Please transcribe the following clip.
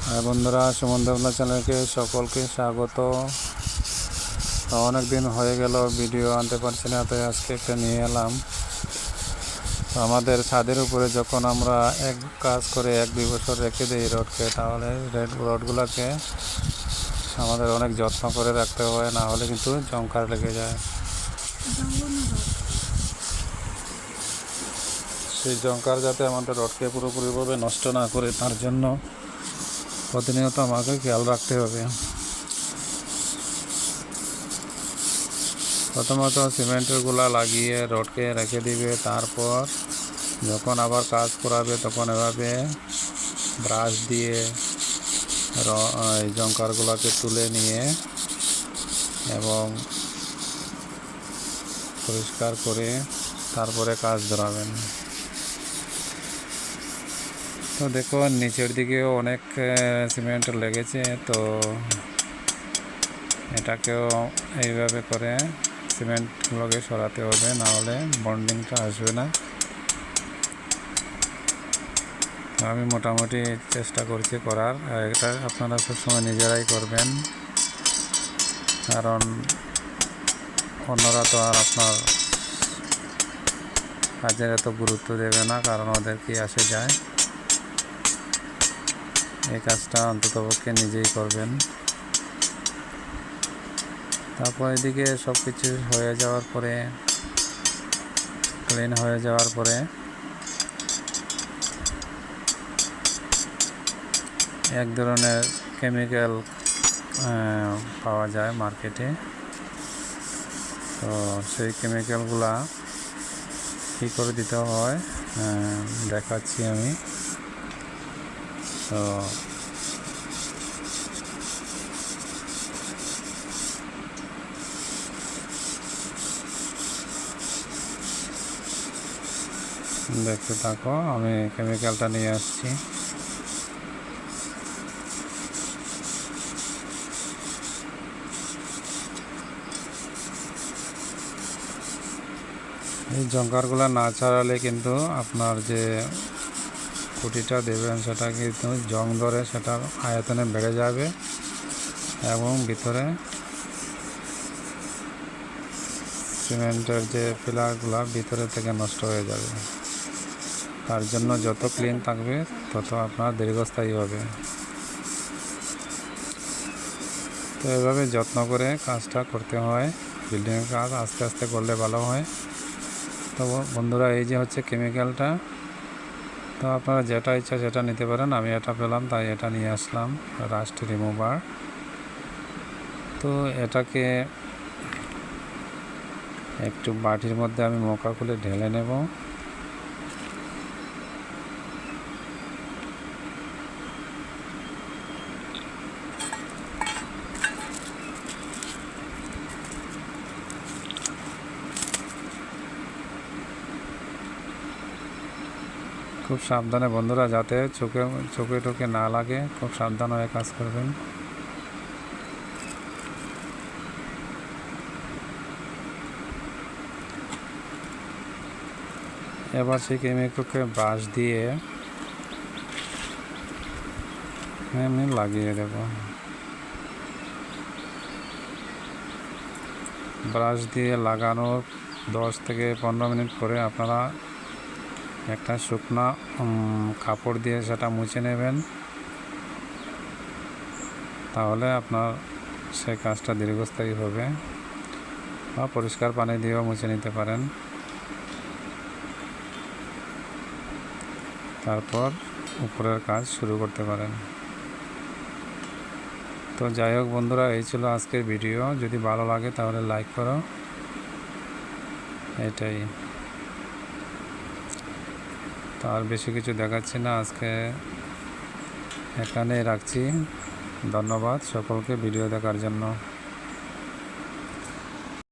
হ্যাঁ বন্ধুরা, সুমন দেবনাথ চ্যানেলকে সকলকে স্বাগত। অনেক দিন হয়ে গেল ভিডিও আনতে পারছি না, তাই আজকে একটা নিয়ে এলাম। আমাদের ছাদের উপরে যখন আমরা এক কাজ করে 1-2 বছর রেখে দিই রডকে, তাহলে রডগুলোকে আমাদের অনেক যত্ন করে রাখতে হয়, না হলে কিন্তু জংকার লেগে যায়। সেই জংকার যাতে আমাদের রডকে পুরোপুরিভাবে নষ্ট না করে, তার জন্য প্রতিনিয়ত আমাকে খেয়াল রাখতে হবে। প্রথমত সিমেন্টের গুলা লাগিয়ে রডকে রেখে দিবে, তারপর যখন আবার কাজ করাবে তখন এভাবে ব্রাশ দিয়ে এই জংকারগুলোকে তুলে নিয়ে এবং পরিষ্কার করে তারপরে কাজ ধরাবেন। তো দেখুন, নিচের দিকেও অনেক সিমেন্ট লেগেছে, তো এটাকেও এইভাবে করে সিমেন্টগুলোকে সরাতে হবে, না হলে বন্ডিংটা আসবে না। আমি মোটামুটি চেষ্টা করছি করার। এটা আপনারা সবসময় নিজেরাই করবেন, কারণ অন্যরা তো আর আপনার কাজের এত গুরুত্ব দেবে না, কারণ ওদের কি আসে যায়। এই কাজটা অন্ততপক্ষে নিজেই করবেন। তারপর এদিকে সব কিছু হয়ে যাওয়ার পরে, ক্লিন হয়ে যাওয়ার পরে এক ধরনের কেমিক্যাল পাওয়া যায় মার্কেটে। তো সেই কেমিক্যালগুলা কী করে দিতে হয় দেখাচ্ছি আমি। তো দেখতে থাকো, আমি কেমিক্যালটা নিয়ে আসছি। এই জংকারগুলো না ছাড়ালে কিন্তু আপনার যে খুঁটিটা দেবেন সেটা কিন্তু জং ধরে, সেটার আয়তনে বেড়ে যাবে এবং ভিতরে সিমেন্টের যে পিলারগুলো ভিতরে থেকে নষ্ট হয়ে যাবে। তার জন্য যত ক্লিন থাকবে তত আপনার দীর্ঘস্থায়ী হবে। তো এভাবে যত্ন করে কাজটা করতে হয়। বিল্ডিংয়ের কাজ আস্তে আস্তে করলে ভালো হয়। তো বন্ধুরা, এই যে হচ্ছে কেমিক্যালটা, তো আপনারা যেটা ইচ্ছা সেটা নিতে পারেন। আমি এটা পেলাম তাই এটা নিয়ে আসলাম, রাস্ট রিমুভার। তো এটাকে একটু বাটির মধ্যে আমি মোকা খুলে ঢেলে নেব। খুব সাবধানে বন্ধুরা, যাতে চোখে টোকে না লাগে, খুব সাবধান হয়ে কাজ করবেন। এবার সেই কেমিক্যালকে ব্রাশ দিয়ে আমি লাগিয়ে দেব। ব্রাশ দিয়ে লাগানোর 10 থেকে 15 মিনিট পরে আপনারা একটা শুকনা কাপড় দিয়ে সেটা মুছে নেবেন। তাহলে আপনার সেই কাজটা দীর্ঘস্থায়ী হবে, বা পরিষ্কার পানি দিয়েও মুছে নিতে পারেন। তারপর উপরের কাজ শুরু করতে পারেন। তো যাই হোক বন্ধুরা, এই ছিল আজকের ভিডিও। যদি ভালো লাগে তাহলে লাইক করো, এটাই। তো আর বেশি কিছু দেখাচ্ছি না, আজকে এখানেই রাখছি। ধন্যবাদ সকলকে ভিডিও দেখার জন্য।